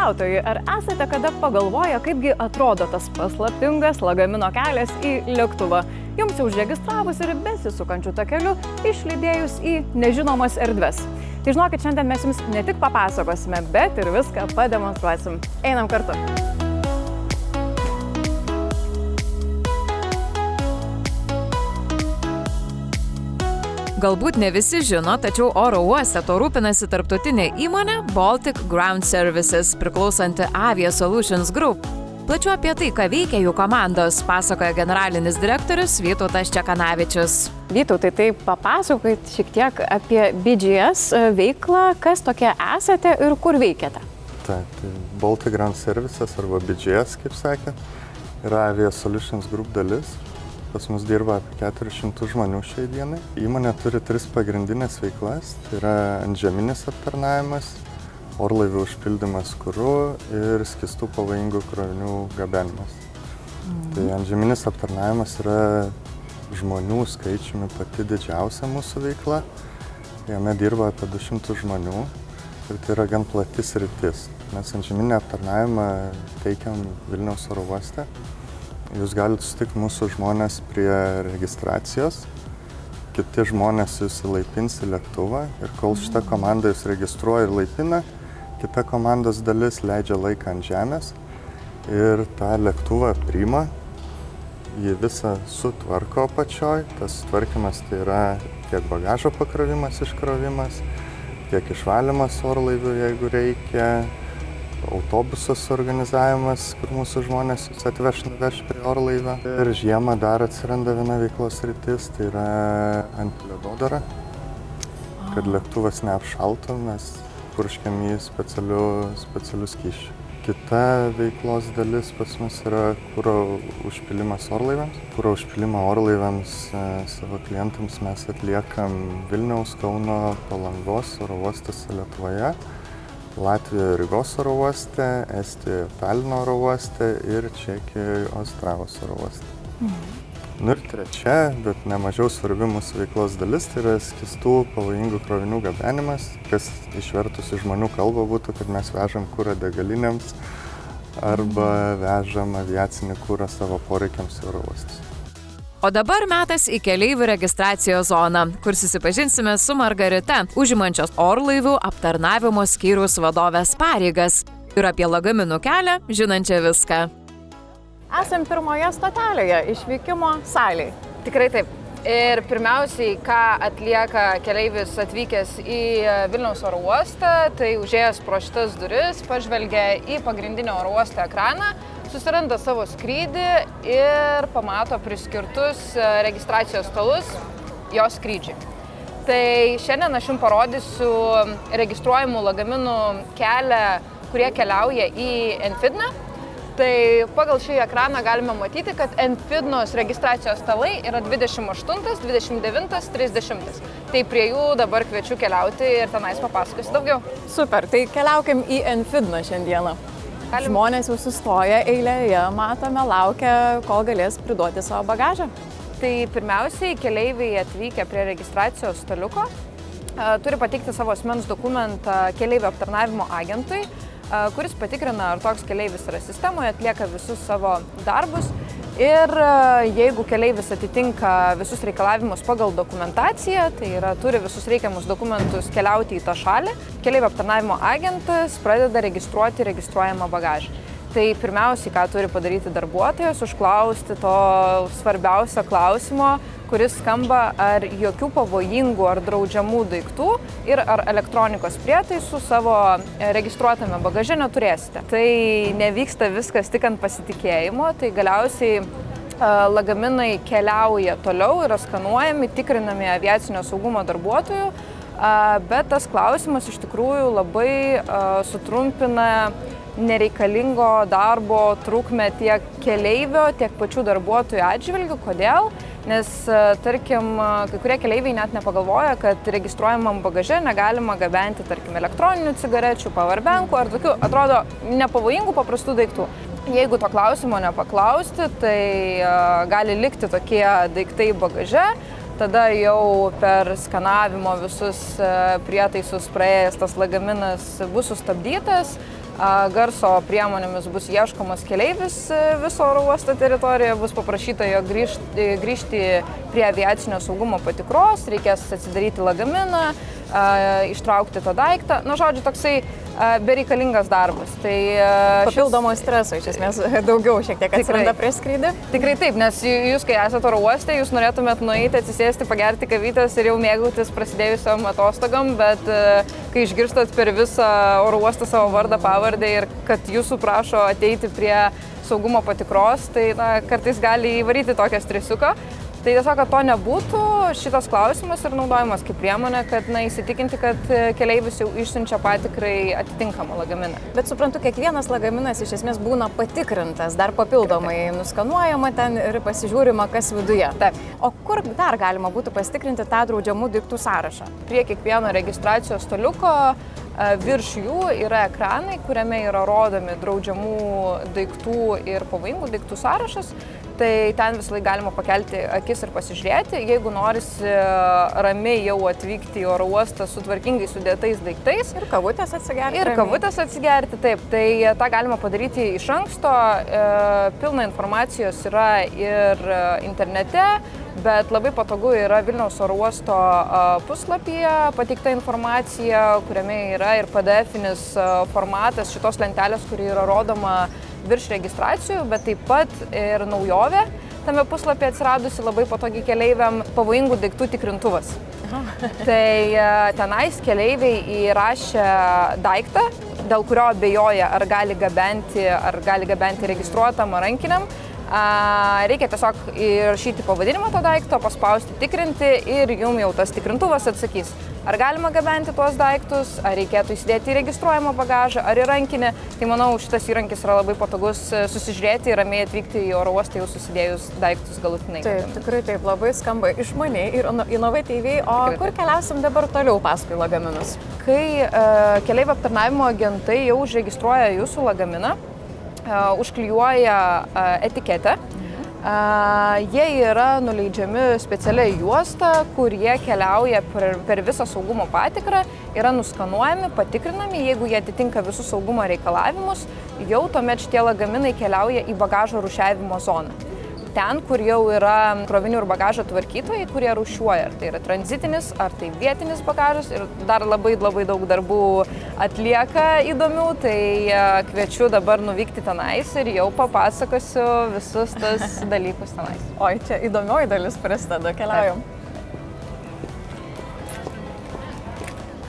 Keliautojai, ar esate kada pagalvoję, kaipgi atrodo tas paslaptingas lagamino kelias į lėktuvą? Jums jau užregistravus ir besisukančių takeliu išlydėjus į nežinomas erdves. Tai žinokit, šiandien mes jums ne tik papasakosime, bet ir viską pademonstruosim. Einam kartu. Galbūt ne visi žino, tačiau oro uoste to rūpinasi tarptautinė įmonė Baltic Ground Services, priklausanti Avia Solutions Group. Plačiau apie tai, ką veikia jų komandos, pasakoja generalinis direktorius Vytautas Čekanavičius. Vytautai, tai papasakokit šiek tiek apie BGS veiklą, kas tokie esate ir kur veikiate. Tai Baltic Ground Services arba BGS, kaip sakė, yra Avia Solutions Group dalis. Pas mus dirba apie 400 žmonių šiai dienai. Įmonė turi 3 pagrindinės veiklas. Tai yra antžeminis aptarnavimas, orlaivių užpildymas kuru ir skystų pavojingų krovinių gabenimas. Tai antžeminis aptarnavimas yra žmonių skaičiumi pati didžiausia mūsų veikla. Jame dirba apie 200 žmonių ir tai yra gan plati sritis. Mes antžeminį aptarnavimą teikiam Vilniaus oro uoste. Jūs galite sutikti mūsų žmonės prie registracijos, kiti žmonės jūs įlaipins į lėktuvą ir kol šita komanda jūs registruoja ir laipina, kita komandos dalis leidžia laiką ant žemės ir tą lėktuvą priima, jį visą sutvarko apačioj. Tas tvarkymas tai yra tiek bagažo pakravimas, iškrovimas, tiek išvalymas orlaivių, jeigu reikia, autobusas organizavimas, kur mūsų žmonės atveš prie orlaivio. Ir žiemą dar atsiranda viena veiklos sritis, tai yra antiledodara, kad lėktuvas neapšaltų, mes purškiam jį specialiu skysčiu. Kita veiklos dalis pas mus yra kuro užpylimas orlaiviams. Kuro užpylimą orlaiviams savo klientams mes atliekam Vilniaus, Kauno, Palangos oro uostuose Lietuvoje, Latvijoje Rygos oro uoste, Estijoje Talino oro uoste ir Čekijoje Ostravos oro uoste. Nu ir trečia, bet nemažiau svarbi mūsų veiklos dalis, tai yra skystų pavojingų krovinių gabenimas, kas išvertus į žmonių kalbą būtų, kad mes vežam kurą degalinėms arba vežam aviacinį kurą savo poreikiams į oro uostus. O dabar metas į keleivių registracijos zoną, kur susipažinsime su Margarita, užimančios orlaivių aptarnavimo skyriaus vadovės pareigas ir apie lagaminų kelią žinančią viską. Esam pirmoje stotelėje, išvykimo salėje. Tikrai taip. Ir pirmiausiai, ką atlieka keleivis atvykęs į Vilniaus oro uostą, tai užėjęs pro šitas duris, pažvelgia į pagrindinio oro uosto ekraną, susiranda savo skrydį ir pamato priskirtus registracijos stalus jo skrydžiui. Tai šiandien aš jums parodysiu registruojamų lagaminų kelią, kurie keliauja į Enfidną. Tai pagal šį ekraną galime matyti, kad Enfidnos registracijos stalai yra 28, 29, 30. Tai prie jų dabar kviečiu keliauti ir tenais papasakosiu daugiau. Super, tai keliaukim į Enfidną šiandieną. Žmonės jau sustoja eilėje, matome, laukia, kol galės priduoti savo bagažą. Tai pirmiausiai keleiviai atvykę prie registracijos staliuko turi pateikti savo asmens dokumentą keleivio aptarnavimo agentui, kuris patikrina, ar toks keleivis yra sistemoje, atlieka visus savo darbus ir jeigu keleivis atitinka visus reikalavimus pagal dokumentaciją, tai yra turi visus reikiamus dokumentus keliauti į tą šalį, keleivio aptarnavimo agentas pradeda registruoti registruojamą bagažą. Tai pirmiausiai, ką turi padaryti darbuotojas, užklausti to svarbiausio klausimo, kuris skamba, ar jokių pavojingų ar draudžiamų daiktų ir ar elektronikos prietaisų savo registruotame bagaže neturėsite. Tai nevyksta viskas tik ant pasitikėjimo, tai galiausiai lagaminai keliauja toliau, yra skanuojami, tikrinami aviacinio saugumo darbuotojų, bet tas klausimas iš tikrųjų labai sutrumpina nereikalingo darbo trukmę tiek keleivio, tiek pačių darbuotojų atžvilgių. Kodėl? Nes, tarkim, kai kurie keleiviai net nepagalvoja, kad registruojamam bagaže negalima gabenti, tarkim, elektroninių cigarečių, powerbankų ar tokių, atrodo, nepavojingų paprastų daiktų. Jeigu to klausimo nepaklausti, tai gali likti tokie daiktai bagaže, tada jau per skanavimo visus prietaisus praėjęs tas lagaminas bus sustabdytas, garso priemonėmis bus ieškomas keleivis viso oro uosto teritorijoje, bus paprašyta jo grįžti prie aviacinio saugumo patikros, reikės atsidaryti lagaminą, ištraukti tą daiktą. Na, žodžiu, toksai bereikalingas darbas. Tai papildomo streso, iš esmės, daugiau šiek tiek atsiranda prie skrydį. Tikrai taip, nes jūs, kai esate oro uoste, jūs norėtumėt nueiti, atsisėsti, pagerti kavytės ir jau mėgautis prasidėjusiam atostogam, bet kai išgirstat per visą oro uostą savo vardą, pavardę ir kad jūsų prašo ateiti prie saugumo patikros, tai kartais gali įvaryti tokią stresiuką. Tai tiesiog, kad to nebūtų, šitas klausimas ir naudojimas kaip priemonė, kad įsitikinti, kad keleivis jau išsiunčia patikrai atitinkamą lagaminą. Bet suprantu, kiekvienas lagaminas iš esmės būna patikrintas, dar papildomai nuskanuojama ten ir pasižiūrima, kas viduje. Taip. O kur dar galima būtų pasitikrinti tą draudžiamų daiktų sąrašą? Prie kiekvieno registracijos staliuko virš jų yra ekranai, kuriame yra rodomi draudžiamų daiktų ir pavojingų daiktų sąrašas. Tai ten visą laiką galima pakelti akis ir pasižiūrėti. Jeigu norisi ramiai jau atvykti į oro uostą su tvarkingai sudėtais daiktais. Ir kavutės atsigerti. Ir kavutės atsigerti, taip. Tai tą galima padaryti iš anksto. Pilna informacijos yra ir internete, bet labai patogu yra Vilniaus oro uosto puslapyje pateikta informacija, kuriame yra ir PDF-inis formatas šitos lentelės, kuri yra rodoma virš registracijų, bet taip pat ir naujovė tame puslapyje atsiradusi labai patogiai keleiviam pavojingų daiktų tikrintuvas. Tai tenais keleiviai įrašė daiktą, dėl kurio abejoja, ar gali gabenti registruotam ar rankiniam. Reikia tiesiog įrašyti pavadinimą to daikto, paspausti tikrinti ir jums jau tas tikrintuvas atsakys, ar galima gabenti tuos daiktus, ar reikėtų įsidėti į registruojamą bagažą, ar į rankinį. Tai manau, šitas įrankis yra labai patogus susižiūrėti ir ramiai atvykti į oro uostą jau susidėjus daiktus galutinai. Taip, tikrai taip, labai skamba išmaniai ir inovatyviai. O tikrai kur keliausim dabar toliau paskui lagaminus? Kai keleivio aptarnavimo agentai jau užregistruoja jūsų lagaminą, užklijuoja etiketę. Jie yra nuleidžiami specialią juostą, kur jie keliauja per visą saugumo patikrą, yra nuskanuojami, patikrinami, jeigu jie atitinka visus saugumo reikalavimus, jau tuomet šitie lagaminai keliauja į bagažo rūšiavimo zoną. Ten, kur jau yra krovinių ir bagažo tvarkytojai, kurie rūšiuoja, ar tai yra tranzitinis, ar tai vietinis bagažas ir dar labai daug darbų atlieka įdomių, tai kviečiu dabar nuvykti tenais ir jau papasakosiu visus tas dalykus tenais. Oi, čia įdomioji dalis prasideda, keliaujam.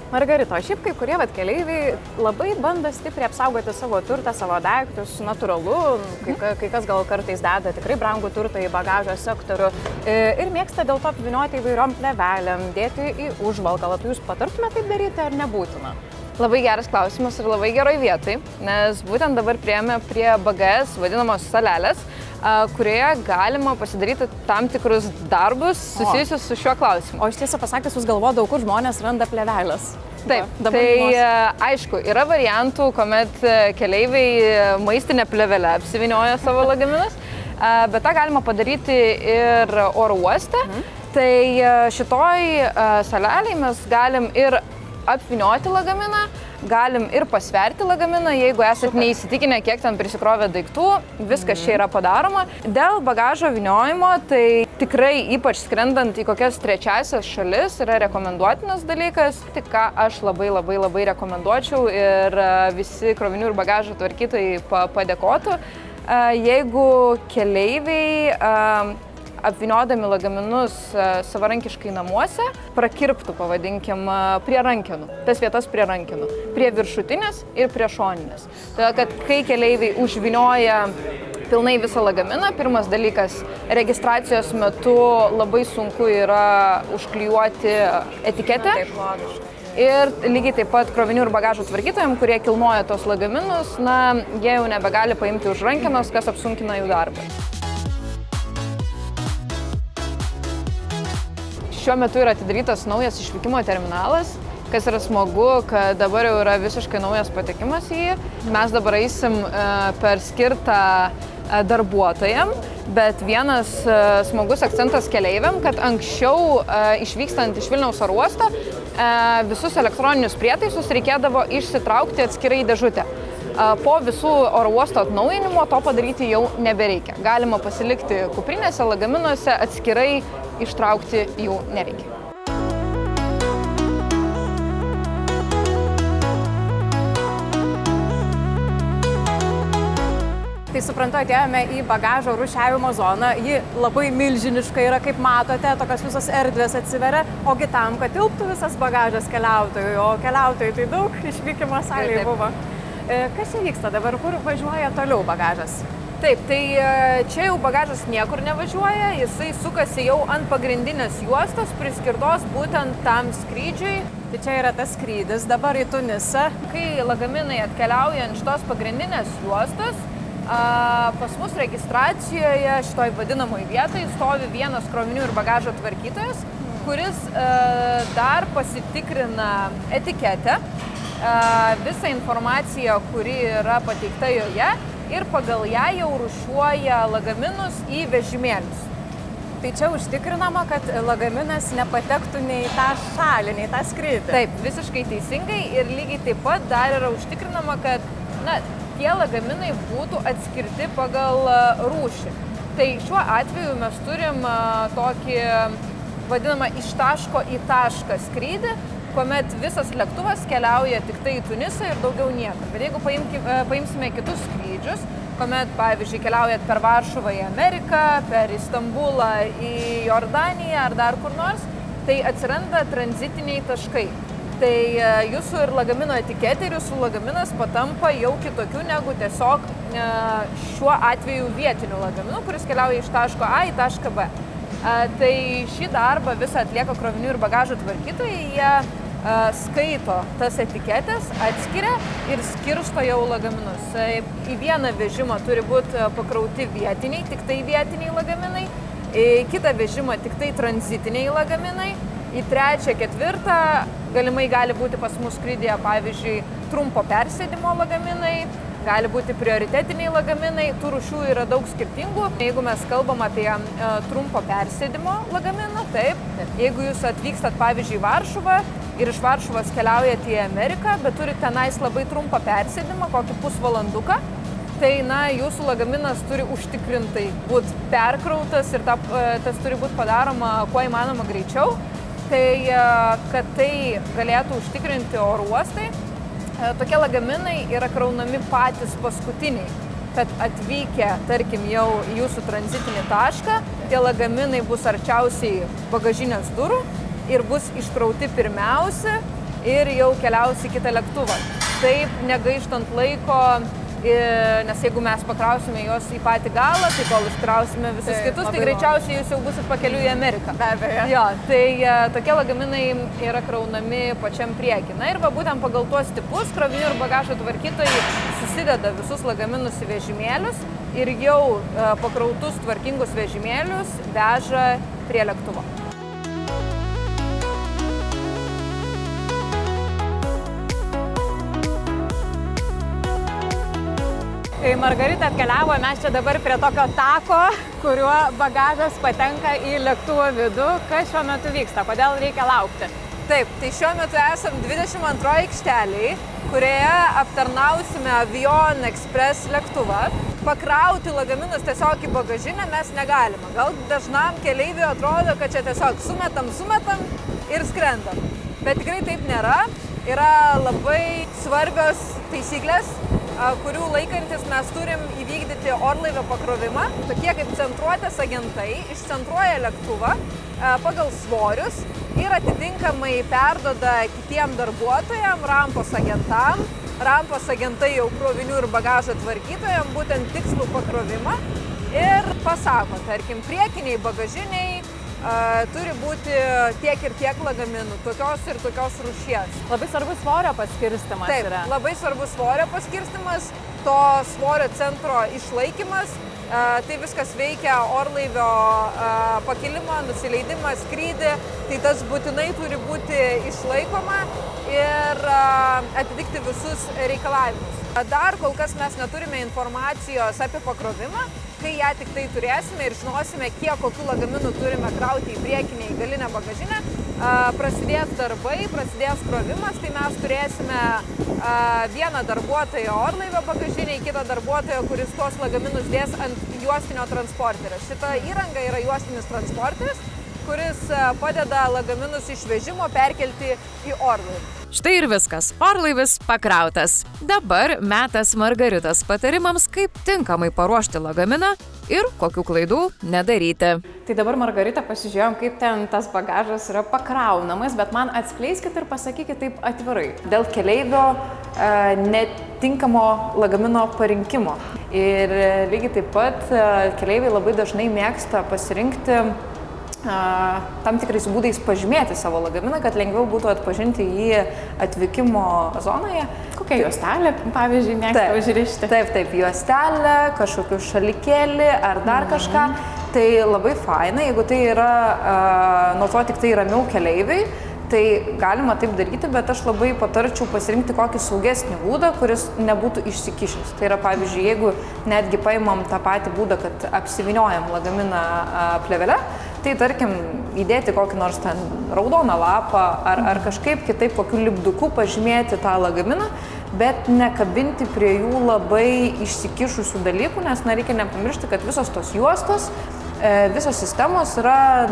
Margarita, šiaip kai kurie keleiviai labai bando stipriai apsaugoti savo turtą, savo daiktus, natūralu, kai kas gal kartais deda tikrai brangų turtą į bagažo sektorių ir mėgsta dėl to apvynioti įvairiom plėvelėm, dėti į užvalkalą. Tai jūs patartumėte taip daryti ar nebūtina? Labai geras klausimas ir labai geroj vietoj, nes būtent dabar priėjome prie BGS vadinamos salelės, kurioje galima pasidaryti tam tikrus darbus susijusius su šiuo klausimu. O iš tiesą pasakius, jūs galvodavau, kur žmonės randa plėvelės. Taip, aišku, yra variantų, kuomet keleiviai maistinę plėvelę apsivinioja savo lagaminus, bet tą galima padaryti ir oro uoste. Tai šitoj salelėj mes galim ir apvynioti lagaminą, galim ir pasverti lagaminą, jeigu esat neįsitikinę, kiek ten prisikrovė daiktų, viskas čia yra padaroma. Dėl bagažo vyniojimo, tai tikrai ypač skrendant į kokias trečiasias šalis yra rekomenduotinas dalykas, tik ką aš labai rekomenduočiau ir visi krovinių ir bagažo tvarkytojai padėkotų, jeigu keleiviai apvyniodami lagaminus savarankiškai namuose, prakirptų, pavadinkim, prie rankenų, tas vietas prie rankenų, prie viršutinės ir prie šoninės. Todėl, kad kai keleiviai užvynioja pilnai visą lagaminą, pirmas dalykas, registracijos metu labai sunku yra užklijuoti etiketę. Ir lygiai taip pat krovinių ir bagažo tvarkytojams, kurie kilnoja tos lagaminus, jie jau nebegali paimti už rankenos, kas apsunkina jų darbą. Šiuo metu yra atidarytas naujas išvykimo terminalas, kas yra smagu, kad dabar jau yra visiškai naujas patekimas į jį. Mes dabar eisim per skirtą darbuotojam, bet vienas smagus akcentas keleiviam, kad anksčiau išvykstant iš Vilniaus oro uosto visus elektroninius prietaisus reikėdavo išsitraukti atskirai dėžutę. Po visų oro uosto atnaujinimo to padaryti jau nebereikia. Galima pasilikti kuprinėse, lagaminuose, atskirai ištraukti jų nereikia. Tai suprantu, atėjome į bagažo rūšiavimo zoną, ji labai milžiniška yra, kaip matote, tokios visos erdvės atsiveria, ogi tam, kad tilptų visas bagažas keliautojų, o keliautojai tai daug išvykimo salėje buvo. Kas čia vyksta dabar, kur važiuoja toliau bagažas? Taip, tai čia jau bagažas niekur nevažiuoja, jisai sukasi jau ant pagrindinės juostos, priskirtos būtent tam skrydžiui. Tai čia yra tas skrydis dabar į Tunisą. Kai lagaminai atkeliauja ant šitos pagrindinės juostos, pas mus registracijoje šitoj vadinamoj vietai stovi vienas krovinių ir bagažo tvarkytojas, kuris dar pasitikrina etiketę, visą informaciją, kuri yra pateikta joje ir pagal ją jau rūšiuoja lagaminus į vežimėlius. Tai čia užtikrinama, kad lagaminas nepatektų nei į tą šalį, nei į tą skrydį. Taip, visiškai teisingai ir lygiai taip pat dar yra užtikrinama, kad tie lagaminai būtų atskirti pagal rūšį. Tai šiuo atveju mes turim tokį vadinamą iš taško į tašką skrydį, kuomet visas lėktuvas keliauja tik tai į Tunisą ir daugiau niekur. Bet jeigu paimsime kitus skrydžius, kuomet, pavyzdžiui, keliaujat per Varšuvą į Ameriką, per Istambulą į Jordaniją ar dar kur nors, tai atsiranda tranzitiniai taškai. Tai jūsų ir lagamino etiketė ir jūsų lagaminas patampa jau kitokiu negu tiesiog šiuo atveju vietiniu lagaminu, kuris keliauja iš taško A į tašką B. Tai šį darbą visą atlieka krovinių ir bagažo tvarkytojai, jie skaito tas etiketės, atskiria ir skirsto jau lagaminus. Į vieną vežimą turi būti pakrauti vietiniai, tik tai vietiniai lagaminai, į kitą vežimą tik tai tranzitiniai lagaminai, į trečią, ketvirtą galimai gali būti pas mus skrydyje, pavyzdžiui, trumpo persėdimo lagaminai, gali būti prioritetiniai lagaminai, tų rūšių yra daug skirtingų. Jeigu mes kalbam apie trumpo persėdimo lagaminą, taip, jeigu jūs atvykstat, pavyzdžiui, į Varšuvą ir iš Varšuvos keliaujat į Ameriką, bet turite tenais labai trumpą persėdimą, kokį pusvalanduką, tai jūsų lagaminas turi užtikrintai būti perkrautas ir tas turi būti padaroma kuo įmanoma greičiau. Tai, kad tai galėtų užtikrinti oro uostai, tokie lagaminai yra kraunami patys paskutiniai, kad atvykę, tarkim, jau į jūsų tranzitinį tašką, tie lagaminai bus arčiausiai bagažinės durų ir bus iškrauti pirmiausia ir jau keliaus į kitą lėktuvą. Taip, negaištant laiko, nes jeigu mes pakrausime juos į patį galą, tai kol iškrausime visus kitus, tai greičiausiai jūs jau busit pakeliui į Ameriką. Be abejo. Jo, tai tokie lagaminai yra kraunami pačiam priekį. Na ir būtent pagal tuos tipus krovinių ir bagažo tvarkytojai susideda visus lagaminus į vežimėlius ir jau pakrautus tvarkingus vežimėlius veža prie lėktuvo. Kai Margarita atkeliavo, mes čia dabar prie tokio tako, kuriuo bagažas patenka į lėktuvo vidų. Kas šiuo metu vyksta? Kodėl reikia laukti? Taip, tai šiuo metu esam 22 aikšteliai, kurioje aptarnausime Avion Express lėktuvą. Pakrauti lagaminus tiesiog į bagažinę mes negalime. Gal dažnam keleiviui atrodo, kad čia tiesiog sumetam ir skrendam. Bet tikrai taip nėra. Yra labai svarbios taisyklės, kurių laikantis mes turim įvykdyti orlaivio pakrovimą. Tokie kaip centruotės agentai išcentruoja lėktuvą pagal svorius ir atitinkamai perduoda kitiem darbuotojam, rampos agentam. Rampos agentai jau krovinių ir bagažo tvarkytojam būtent tikslų pakrovimą ir pasako, tarkim, priekiniai bagažiniai turi būti tiek ir tiek lagaminų, tokios ir tokios rūšies. Labai svarbus svorio paskirstimas yra. Taip, labai svarbus svorio paskirstimas, to svorio centro išlaikymas. Tai viskas veikia orlaivio pakilimą, nusileidimą, skrydį, tai tas būtinai turi būti išlaikoma ir atitikti visus reikalavimus. Dar kol kas mes neturime informacijos apie pakrovimą, kai ją tik tai turėsime ir žinosime, kiek kokių lagaminų turime krauti į priekinę, į galinę bagažinę, prasidės darbai, prasidės krovimas, tai mes turėsime vieną darbuotoją orlaivio bagažinėje, kitą darbuotoją, kuris tuos lagaminus dės ant juostinio transporterio. Šita įranga yra juostinis transporteris, kuris padeda lagaminus iš vežimo perkelti į orlaivį. Štai ir viskas. Orlaivis pakrautas. Dabar metas Margaritos patarimams, kaip tinkamai paruošti lagaminą ir kokių klaidų nedaryti. Tai dabar, Margarita, pasižiūrėjom, kaip ten tas bagažas yra pakraunamas, bet man atskleiskit ir pasakykit taip atvirai. Dėl keleivio netinkamo lagamino parinkimo. Ir lygiai taip pat keleiviai labai dažnai mėgsta pasirinkti tam tikrais būdais pažymėti savo lagaminą, kad lengviau būtų atpažinti jį atvykimo zonoje. Kokia juostelė, pavyzdžiui, mėgsta užrišti? Taip, juostelė, kažkokių šalikėlį ar dar kažką. Tai labai faina, jeigu tai yra, nuo to tik tai ramiau keleiviai, tai galima taip daryti, bet aš labai patarčiau pasirinkti kokį saugesnį būdą, kuris nebūtų išsikišęs. Tai yra, pavyzdžiui, jeigu netgi paimam tą patį būdą, kad apsiviniojam lagaminą plėvele, tai tarkim įdėti kokį nors ten raudoną lapą ar kažkaip kitaip kokiu lipduku pažymėti tą lagaminą, bet nekabinti prie jų labai išsikišusių dalykų, nes reikia nepamiršti, kad visos tos juostos, visos sistemos yra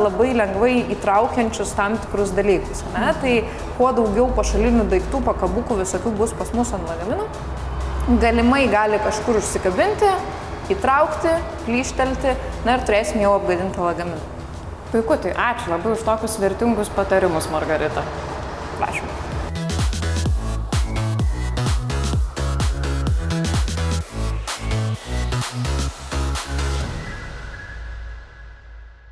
labai lengvai įtraukiančius tam tikrus dalykus. Tai kuo daugiau pašalinių daiktų, pakabukų visokių bus pas mus ant lagamino, galimai gali kažkur užsikabinti, įtraukti, plyštelti, ir turėsim jau apgadintą lagaminą. Puiku, tai ačiū labai už tokius vertingus patarimus, Margarita. Prašom.